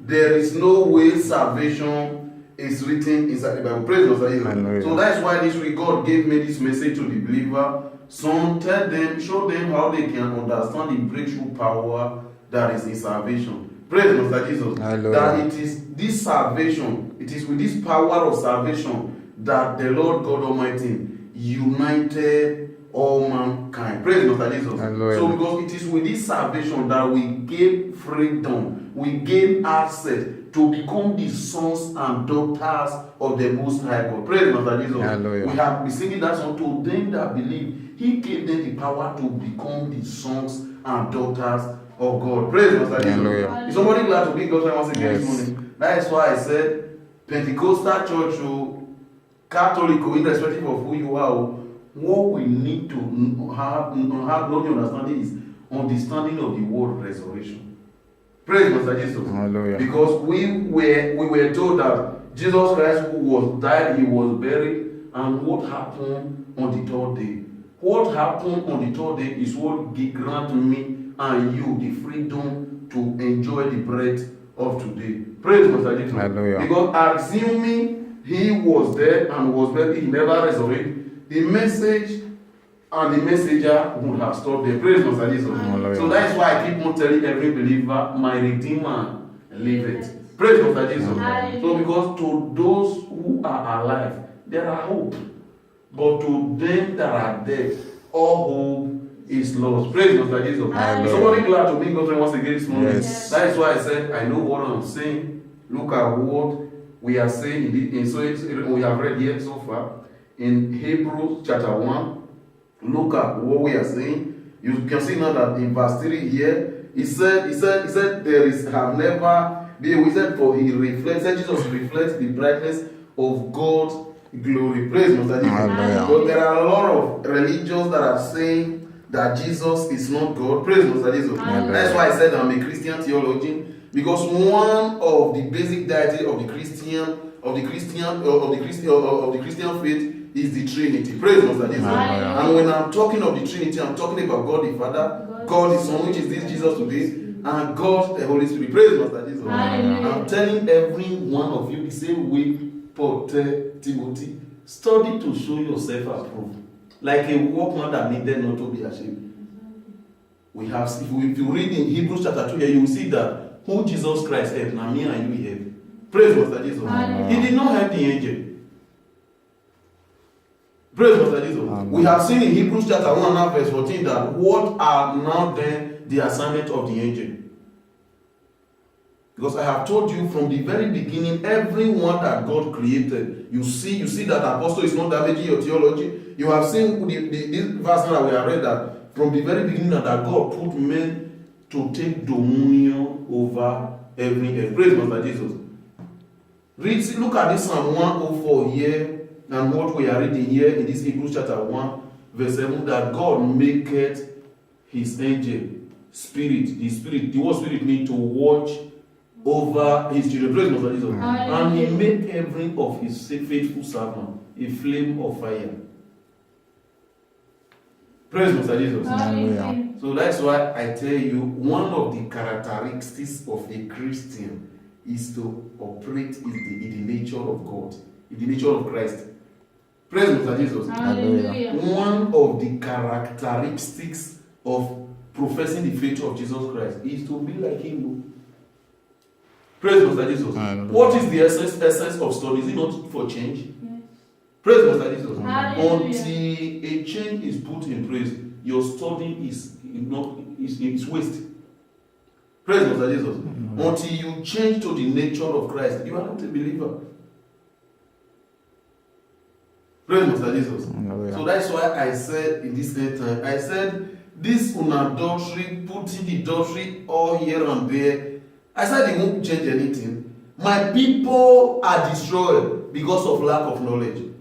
There is no way salvation is written inside the Bible. Praise God. So that's why this week God gave me this message to the believer. Some tell them, show them how they can understand the breakthrough power that is in salvation. Praise God, Jesus. That it is this salvation, it is with this power of salvation that the Lord God Almighty united all mankind. Praise God, Jesus. So because it is with this salvation that we gain freedom, we gain access to become the sons and daughters of the Most High God. Praise God, Jesus. We have been singing that song. To them that believe, He gave them the power to become the sons and daughters of God. Praise God, Jesus. Is somebody glad to be God's friend once again this morning? That is why I said Pentecostal church, Catholic, irrespective of who you are, what we need to have not the understanding is understanding of the word resurrection. Praise God, Jesus. Hallelujah. Because we were told that Jesus Christ, who was died, He was buried, and what happened on the third day? What happened on the third day is what grant me and you the freedom to enjoy the bread of today. Praise God, Jesus. Hallelujah. Because assuming He was dead and was buried, He never resurrected, the message and the messenger would have stopped there. Praise God, Jesus. So that's why I keep on telling every believer, my Redeemer liveth. Praise God, Jesus. So because to those who are alive, there are hope. But to them that are dead, all hope is lost. Praise God, Jesus. Somebody glad to be God once again this morning. Yes. That is why I said, I know what I'm saying. Look at what we are saying. We have read here so far in Hebrews chapter 1. Look at what we are saying. You can see now that in verse 3 here, he said, there is have never been. We said, for He reflects, Jesus reflects the brightness of God's glory. Praise God. But there are a lot of religions that are saying that Jesus is not God. Praise God. That's why I said I'm a Christian theologian, because one of the basic deity of the Christian faith is the Trinity. Praise God. And when I'm talking of the Trinity, I'm talking about God the Father, God the Son, which is this Jesus today, and God the Holy Spirit. Praise God. I'm telling every one of you the same way Paul tells Timothy, study to show yourself approved, like a workman that needed not to be ashamed. We have, if you read in Hebrews chapter 2 here, you will see that who Jesus Christ helped, now me and you help. Praise God. He did not help the angel. Praise God, Jesus. We have seen in Hebrews chapter 1 and verse 14 that what are now then the assignment of the angel. Because I have told you from the very beginning, everyone that God created, you see that apostle is not damaging your theology. You have seen this verse that we have read that from the very beginning that God put men to take dominion over every earth. Praise God, Jesus. Look at this Psalm 104 here. And what we are reading here in this Hebrews chapter 1, verse 7, that God maketh His angel spirit. The word spirit means to watch over His children. Praise God, Jesus. And He made every of His faithful servant a flame of fire. Praise God, Jesus. So that's why I tell you, one of the characteristics of a Christian is to operate in the nature of God, in the nature of Christ. Praise God, Jesus. Hallelujah. One of the characteristics of professing the faith of Jesus Christ is to be like Him. Praise God, Jesus. Hallelujah. What is the essence of study? Is it not for change? Yes. Praise God, Jesus. Hallelujah. Until a change is put in place, your study is waste. Praise God, Jesus. Until you change to the nature of Christ, you are not a believer. Praise God, Jesus. So that's why I said in this time, I said this unadultery, putting the adultery all here and there, I said it won't change anything. My people are destroyed because of lack of knowledge.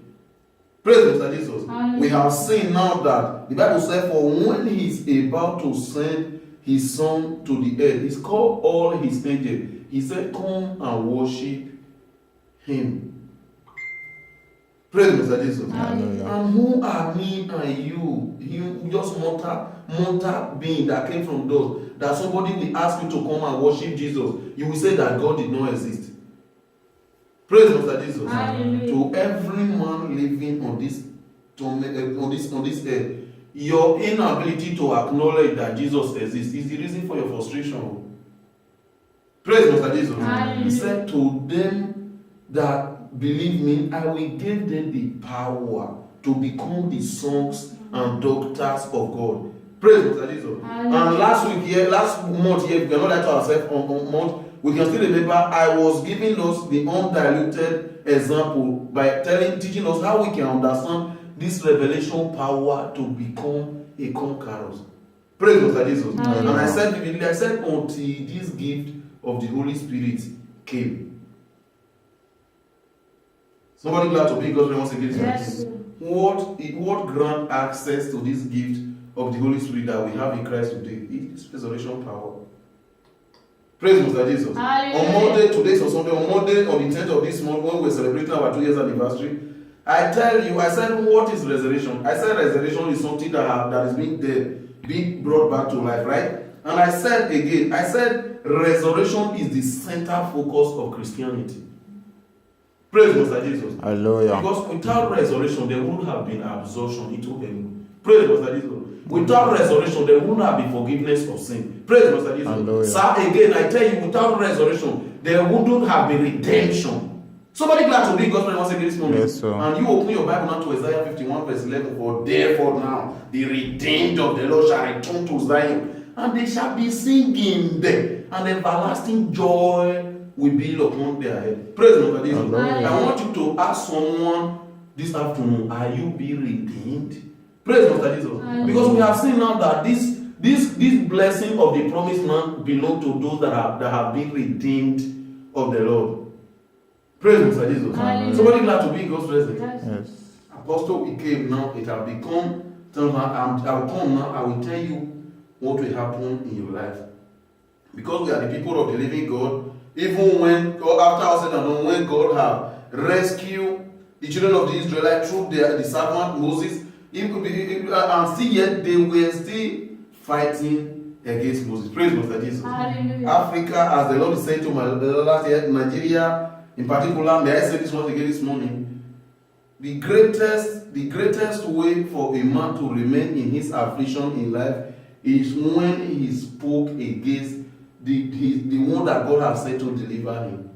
Praise God, Jesus. We have seen now that the Bible says, for when He is about to send His Son to the earth, He's called all His angels. He said, come and worship Him. Praise Mr. Jesus. Hallelujah. And who are me and you? You just mortal being that came from those. That somebody will ask you to come and worship Jesus. You will say that God did not exist. Praise Mr. Jesus. Hallelujah. To every man living on this earth, your inability to acknowledge that Jesus exists is the reason for your frustration. Praise Mr. Jesus. Hallelujah. He said, to them that believe me, I will give them the power to become the sons and daughters of God. Praise Mr. Jesus. Hallelujah. And last month here, we cannot lie to ourselves on month. We can still remember I was giving us the undiluted example by teaching us how we can understand this revelation power to become a conqueror. Praise Mr. Jesus. Hallelujah. And I said until this gift of the Holy Spirit came. Somebody glad to be God's once again. Yes. What grant access to this gift of the Holy Spirit that we have in Christ today? It is resurrection power. Praise Mr. Jesus. Hallelujah. On Monday, today's on Sunday, on Monday, on the 10th of this month, when we're celebrating our 2 years anniversary, I said, what is resurrection? I said resurrection is something that is being brought back to life, right? And I said again, resurrection is the center focus of Christianity. Praise Mr. Jesus. Hallelujah. Because without resurrection, there wouldn't have been absorption into heaven. Praise Mr. Jesus. Without resurrection, there wouldn't have been forgiveness of sin. Praise Mr. Jesus. Hallelujah. Sir, again, I tell you, without resurrection, there wouldn't have been redemption. Somebody glad to be God's once again this morning. Yes, sir. And you open your Bible now to Isaiah 51 verse 11. For therefore now, the redeemed of the Lord shall return to Zion, and they shall be singing there, and everlasting joy will be upon their head. Praise Mr. Jesus. Hallelujah. I want you to ask someone this afternoon, are you being redeemed? Praise Mr. Jesus. Hallelujah. Because we have seen now that this blessing of the promised land belong to those that have been redeemed of the Lord. Praise Mr. Jesus. Hallelujah. Somebody glad to be in God's presence. Yes. Apostle, it came now, it has become, I'll come now, I will tell you what will happen in your life. Because we are the people of the living God, even when, after all said and done, when God have rescued the children of the Israelites through the servant Moses, and still yet they were still fighting against Moses. Praise Mr. Jesus. Hallelujah. Africa, as the Lord is saying to my last year, Nigeria in particular, may I say this once again this morning, the greatest way for a man to remain in his affliction in life is when he spoke against the one that God has sent to deliver him.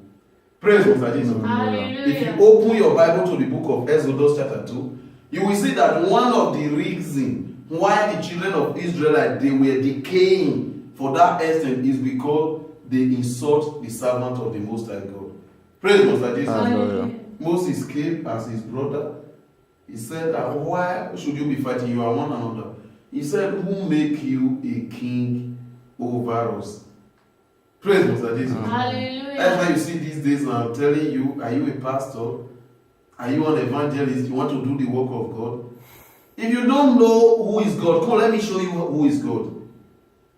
Praise Mr. Jesus. Hallelujah. If you open your Bible to the book of Exodus chapter 2, you will see that one of the reasons why the children of Israel they were decaying for that extent is because they insult the servant of the Most High God. Praise Mr. Jesus. Hallelujah. Moses came as his brother. He said, why should you be fighting? You are one another. He said, who make you a king over us? Praise Mr. Jesus. Hallelujah. That's why you see these days I'm telling you, are you a pastor? Are you an evangelist? You want to do the work of God? If you don't know who is God, come let me show you who is God.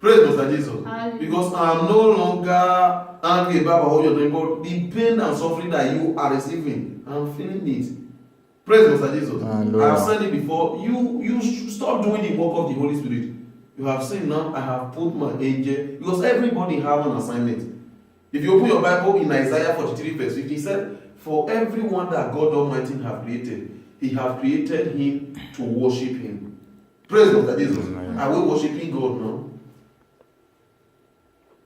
Praise Mr. Jesus. Hallelujah. Because I'm no longer angry about what you're doing, but the pain and suffering that you are receiving, I'm feeling it. Praise Mr. Jesus. Hallelujah. I have said it before. You should stop doing the work of the Holy Spirit. You have seen now, I have put my angel, because everybody have an assignment. If you open your Bible in Isaiah 43 verse 50, he said, for everyone that God Almighty have created, he have created him to worship him. Praise Mr. Jesus. Amen. Are we worshiping God now?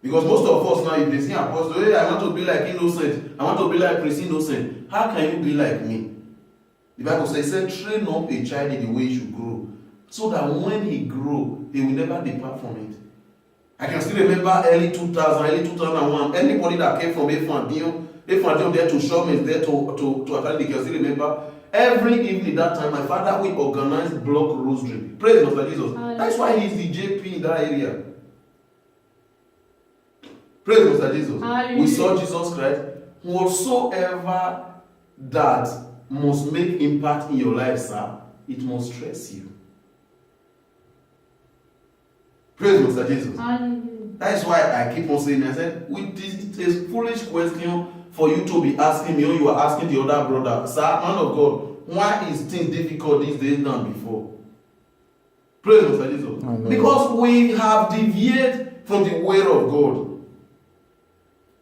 Because most of us now, if they see apostle, hey, I want to be like Innocent, I want to be like Priest Innocent. How can you be like me? The Bible says, train up a child in the way he should grow, so that when he grow, he will never depart from it. I can still remember early 2000, early 2001. Anybody that came from Evang there to show me, there to attend, they can still remember. Every evening that time, my father will organize block rosary. Praise Mr. Jesus. That's why he's the JP in that area. Praise Mr. Jesus. Hallelujah. We saw Jesus Christ. Whatsoever that must make impact in your life, sir, it must stress you. Praise Mr. Jesus. Hallelujah. That is why I keep on saying, I said, it is a foolish question for you to be asking me when you are asking the other brother, sir, man of God, why is things difficult these days than before? Praise Mr. Jesus. Amen. Because we have deviated from the way of God.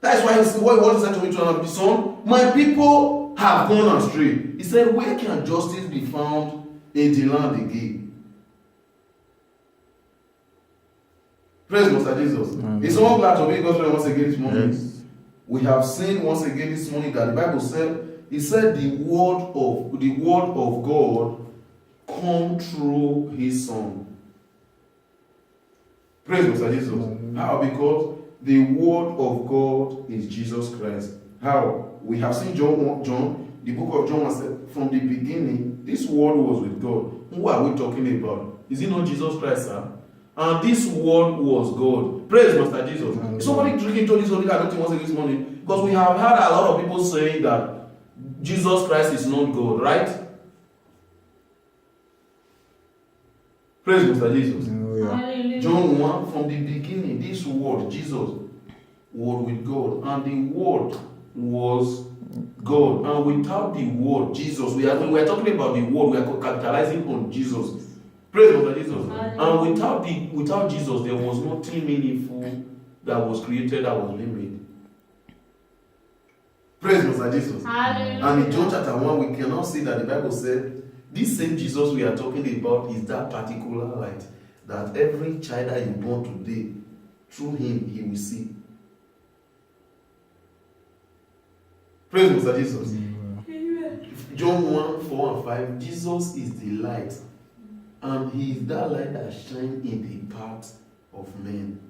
That is why what he said to me to another son, my people have gone astray. He said, where can justice be found in the land again? Praise Mr. Jesus. Amen. Is someone glad to be God's friend once again this morning? Yes. We have seen once again this morning that the Bible said, he said the word of God come through his son. Praise Mr. Jesus. Amen. How? Because the word of God is Jesus Christ. How? We have seen John, the book of John said, from the beginning, this word was with God. Who are we talking about? Is it not Jesus Christ, sir? And this word was God. Praise Master Jesus. Amen. Somebody drinking to this Holy Anointing once again this morning. Because we have heard a lot of people saying that Jesus Christ is not God, right? Praise Mr. Jesus. Hallelujah. John 1, from the beginning, this word, Jesus, was with God. And the word was God. And without the word, Jesus, we are talking about the word, we are capitalizing on Jesus. Praise Mr. Jesus. Hallelujah. And without Jesus, there was nothing meaningful that was created, that was being made. Praise Mr. Jesus. Hallelujah. And in John chapter 1, we cannot see that the Bible said, this same Jesus we are talking about is that particular light that every child that you born today, through him, he will see. Praise Mr. Jesus. Amen. John 1, 4 and 5, Jesus is the light. And he is that light that shines in the path of men.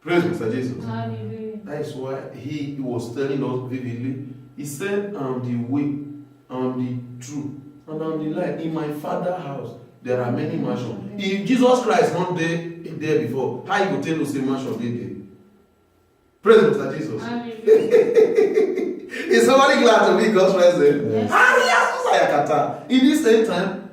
Praise Mr. Jesus. Hallelujah. That is why he was telling us vividly. He said, I'm the way, I'm the truth, and I'm the light. In my Father's house, there are many mansions. If Jesus Christ not there before, how you go tell us a mansion there? Praise Mr. Jesus. Is somebody glad to be God's present? Yes. In this same time,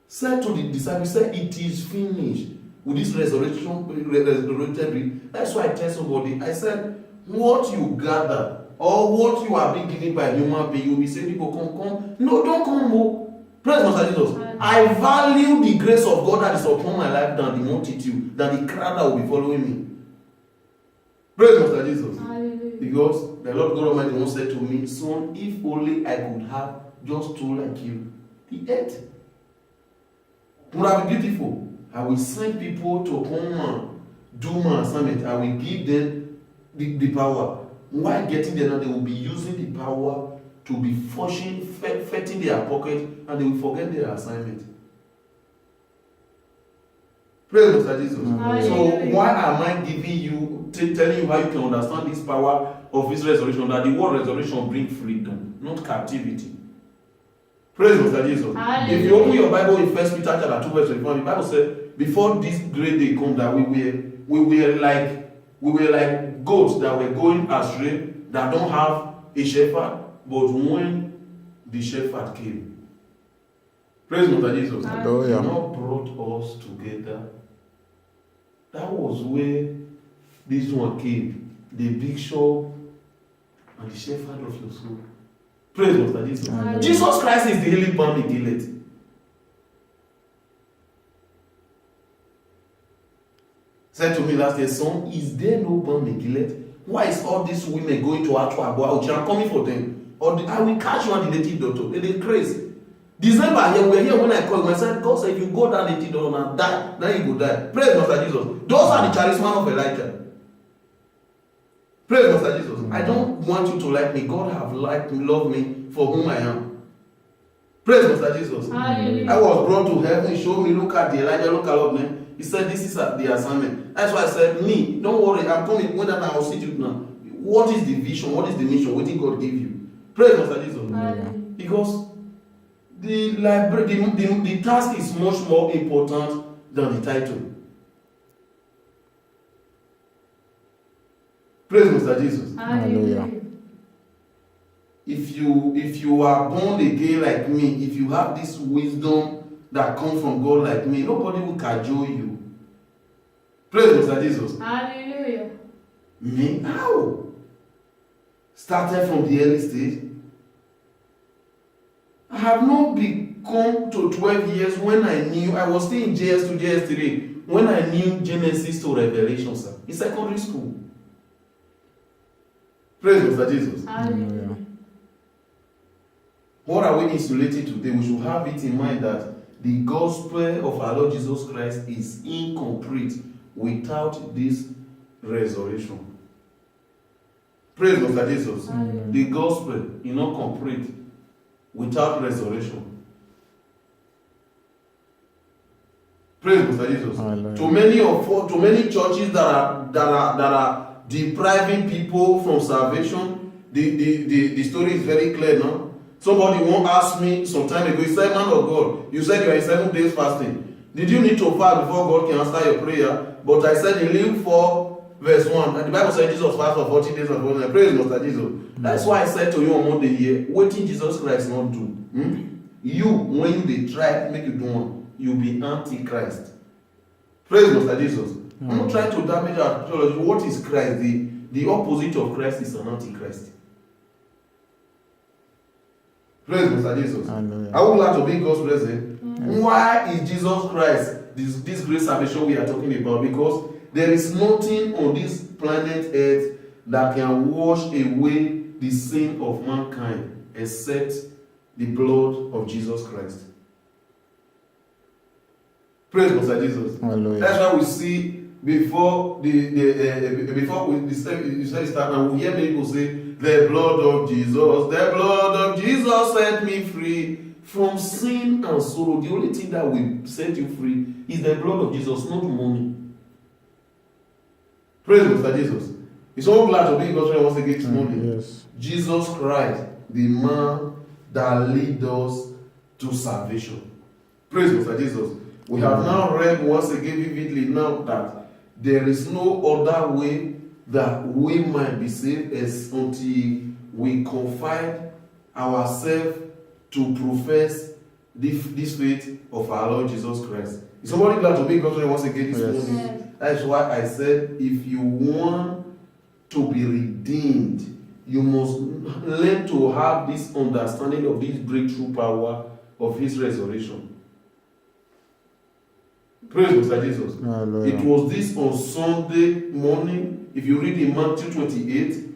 said to the disciples, said, it is finished. With this resurrection, that's why I tell somebody, I said, what you gather or what you are being given by human being, you'll be saying, people come. No, don't come more. Praise Master Jesus. I value the grace of God that is upon my life than the multitude, than the crowd that will be following me. Praise Master Jesus. Hallelujah. Because the Lord God Almighty once said to me, son, if only I could have just two like you, the earth would have been beautiful. I will send people to come and do my assignment. I will give them the power. While getting there now, they will be using the power to be fetching their pocket, and they will forget their assignment. Praise Mr. Jesus. So why am I giving you, telling you how you can understand this power of his resurrection? That the word resurrection brings freedom, not captivity. Praise Mr. Jesus. Hallelujah. If you open your Bible in 1 Peter chapter 2 verse 21, the Bible said, before this great day come, that we were like goats that were going astray, that don't have a shepherd. But when the shepherd came, praise Mr. Jesus, Hallelujah. he now brought us together. That was where this one came, the big shop and the shepherd of your soul. Praise Mr. Jesus. Hallelujah. Jesus Christ is the healing balm in Gilead. Said to me last year, son, is there no balm in Gilead? Why is all these women going to Atuabo? I'm coming for them. Or I will catch you on the native doctor. They crazy. December here, we were here when I called him. I said, God said, if you go down native doctor and die, then you will die. Praise Master Jesus. Those are the charisma of Elijah. Praise Master Jesus. I don't want you to like me. God have liked me, loved me for whom I am. Praise Master Jesus. Hallelujah. I was brought to heaven. He showed me, look at the Elijah, look at me. He said, this is the assignment. That's why I said, me, don't worry, I'm coming. When I will see you now. What is the vision? What is the mission? What did God give you? Praise Master Jesus. Because the task is much more important than the title. Praise Mr. Jesus. Hallelujah. If you are born again like me, if you have this wisdom that comes from God like me, nobody will cajole you. Praise Mr. Jesus. Hallelujah. Me? How? started from the early stage. I have not become to 12 years when I knew, I was still in JS2, JS3, when I knew Genesis to Revelation, sir, in secondary school. Praise Mr. Jesus. Hallelujah. What are we insulating today? We should have it in mind that the gospel of our Lord Jesus Christ is incomplete without this resurrection. Praise Mr. Jesus. The gospel is not complete without resurrection. Praise Mr. Jesus. To many churches that are depriving people from salvation, the story is very clear now. Somebody won't ask me some time ago, he said, man of God, you said you are in 7 days fasting. Did you need to fast before God can answer your prayer? But I said in Luke 4, verse 1, and the Bible said Jesus fasted for 40 days and 40 nights. Praise Mr. Jesus. That's why I said to you on Monday here, waiting Jesus Christ not do. You, when they try to make you do one, you'll be anti-Christ. Praise Mr. Jesus. I'm not trying to damage our theology. What is Christ? The opposite of Christ is an anti-Christ. Praise Mr. Jesus. I would like to be God's present. Why is Jesus Christ this great salvation we are talking about? Because there is nothing on this planet Earth that can wash away the sin of mankind except the blood of Jesus Christ. Praise Mr. Jesus. Hallelujah. That's why we see before before we start, and we hear many people say, the blood of Jesus set me free from sin and sorrow. The only thing that will set you free is the blood of Jesus, not money. Praise Mr. Jesus. It's so glad to be in God's presence once again this morning. Yes. Jesus Christ, the man that leads us to salvation. Praise Mr. Jesus. We have now read once again vividly now that there is no other way that we might be saved as until we confide ourselves to profess this faith of our Lord Jesus Christ. Is somebody glad to be in God's presence once again this morning? Yes. That's why I said, if you want to be redeemed, you must learn to have this understanding of this breakthrough power of His resurrection. Praise Mr. Jesus. Hallelujah. It was this on Sunday morning. If you read in Matthew 28,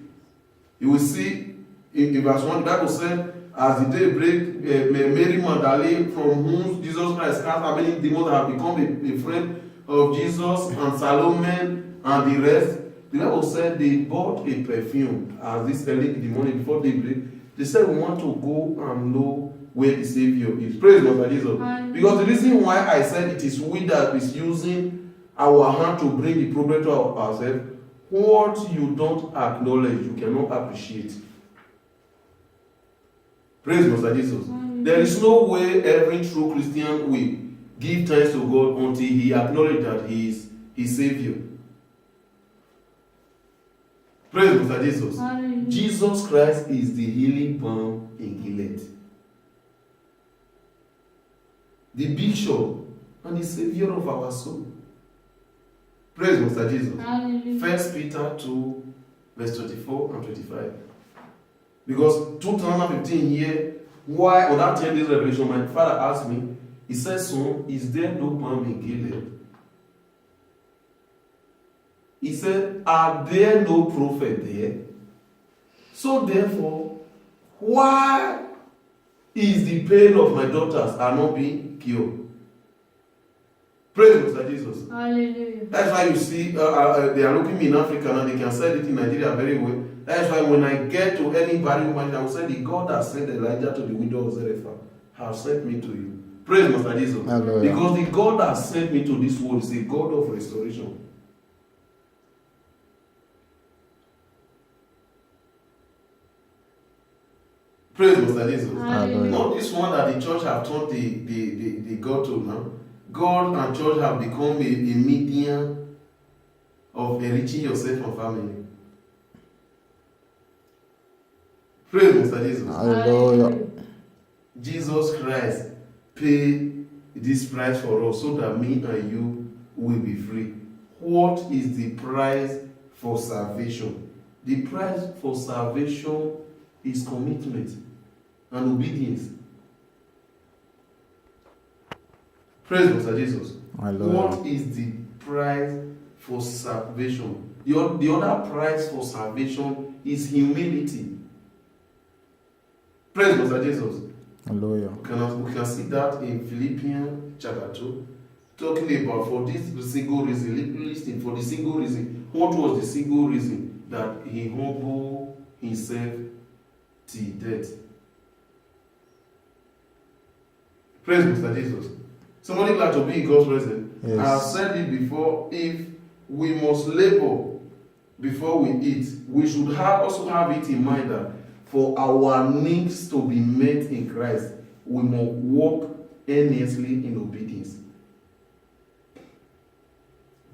you will see in verse 1, the Bible said, as the day break, Mary Magdalene, from whom Jesus Christ cast out many demons, have become a friend of Jesus, and Salome and the rest. The Bible said they bought a perfume as this early in the morning before daybreak. They said, we want to go and know where the Savior is. Praise Mr. Jesus. Because the reason why I said it is we that is using our hand to bring the problem to ourselves, what you don't acknowledge, you cannot appreciate. Praise Mr. Jesus. There is no way every true Christian will give thanks to God until he acknowledges that He is His Savior. Praise Mr. Jesus. Jesus Christ is the healing balm in Gilead. The bishop and the Savior of our soul. Praise Mr. Jesus. 1 Peter 2, verse 24 and 25. Because 2015 here, why on that 10 days revelation, my father asked me, he said, son, is there no balm in Gilead? He said, are there no prophet there? So therefore, why is the pain of my daughters are not being cured? Praise Mr. Jesus. Hallelujah. That's why you see, they are looking me in Africa now, they can sell it in Nigeria very well. That's why when I get to anybody, I will say, the God that sent Elijah to the widow of Zarephath has sent me to you. Praise Mr. Jesus. Hallelujah. Because the God that sent me to this world is a God of restoration. Praise Mr. Jesus. Not this one that the church have taught the God to now. God and church have become a medium of enriching yourself and family. Praise Mr. Jesus. Hallelujah. Jesus Christ paid this price for us so that me and you will be free. What is the price for salvation? The price for salvation is commitment and obedience. Praise Master Jesus. What is the price for salvation? The other price for salvation is humility. Praise Master Jesus. Hallelujah. We can see that in Philippians chapter 2, talking about for this single reason. Listen, for the single reason. What was the single reason? That he humbled himself till death. Praise Mr. Jesus. Somebody glad to be in God's presence. Yes. I have said it before. If we must labor before we eat, we should also have it in mind that for our needs to be met in Christ, we must walk earnestly in obedience.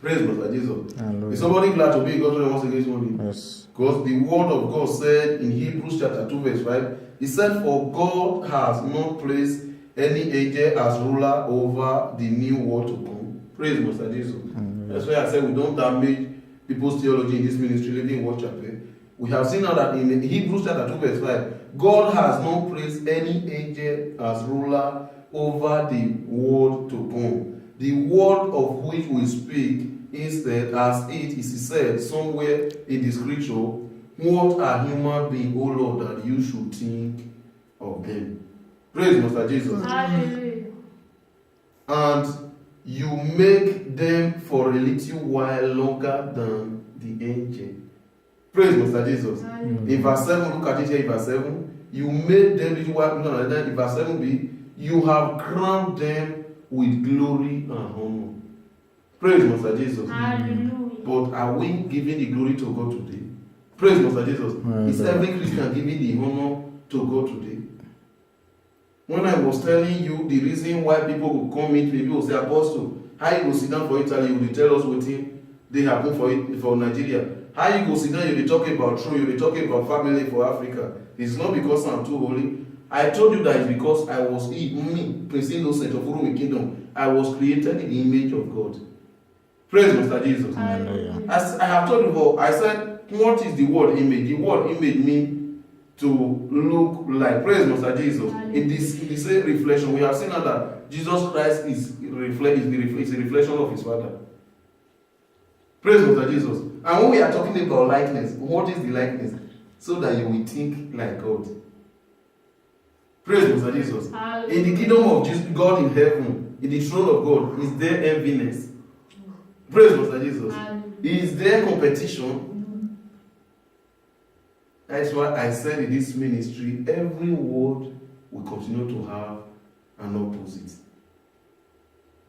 Praise Mr. Jesus. Hallelujah. Is somebody glad to be in God's presence once again this morning? Yes. Because the word of God said in Hebrews chapter 2 verse 5, he said, for God has not placed any angel as ruler over the new world to come. Praise Master Jesus. That's why I said we don't damage people's theology in this ministry, living in World Chapel. We have seen now that in Hebrews chapter 2 verse 5, God has not placed any angel as ruler over the world to come. The word of which we speak instead, as it is said somewhere in the scripture, what are human beings, O Lord, that you should think of them? Praise Master Jesus. Hallelujah. And you make them for a little while longer than the angel. Praise Master Jesus. Hallelujah. In verse 7, look at it here in verse 7. You made them little while longer than the angel. In verse 7b, you have crowned them with glory and honor. Praise Master Jesus. Hallelujah. But are we giving the glory to God today? Praise Master Jesus. Is every Christian giving the honor to God today? When I was telling you the reason why people will come meet me, people will say, Apostle, how you go sit down for Italy, you will tell us what they happen for Nigeria. How you go sit down, you will talk about truth, you will talk about family for Africa. It's not because I'm too holy. I told you that it's because I was me, Prince Innocent of Urumi Kingdom. I was created in the image of God. Praise Master Jesus. Hallelujah. As I have told you before, I said, what is the word image? The word image means to look like. Praise Master Jesus. In this reflection, we have seen that Jesus Christ is a reflection of his Father. Praise Master Jesus. And when we are talking about likeness, what is the likeness? So that you will think like God. Praise Master Jesus. In the kingdom of Jesus, God in heaven, in the throne of God, is there enviness? Praise Master Jesus. Is there competition? That's why I said in this ministry, every word will continue to have an opposite.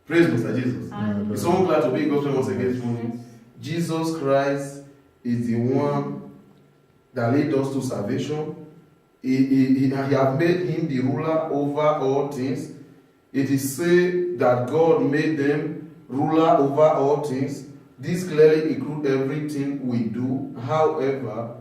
Praise Master Jesus. Is someone glad to be in God's presence once again this morning? Jesus Christ is the one that led us to salvation. He has made him the ruler over all things. It is said that God made them ruler over all things. This clearly includes everything we do. However,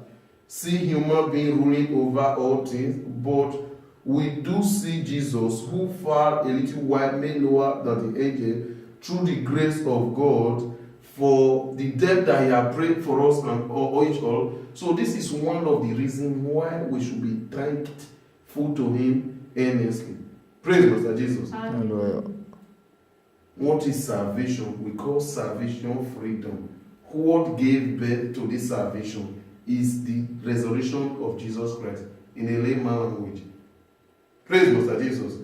see human being ruling over all things, but we do see Jesus, who far a little while made lower than the angel, through the grace of God, for the death that he has prayed for us and all. So this is one of the reasons why we should be thankful to him earnestly. Praise Master Jesus. Hallelujah. What is salvation? We call salvation freedom. What gave birth to this salvation is the resurrection of Jesus Christ in a layman language. Praise Master Jesus.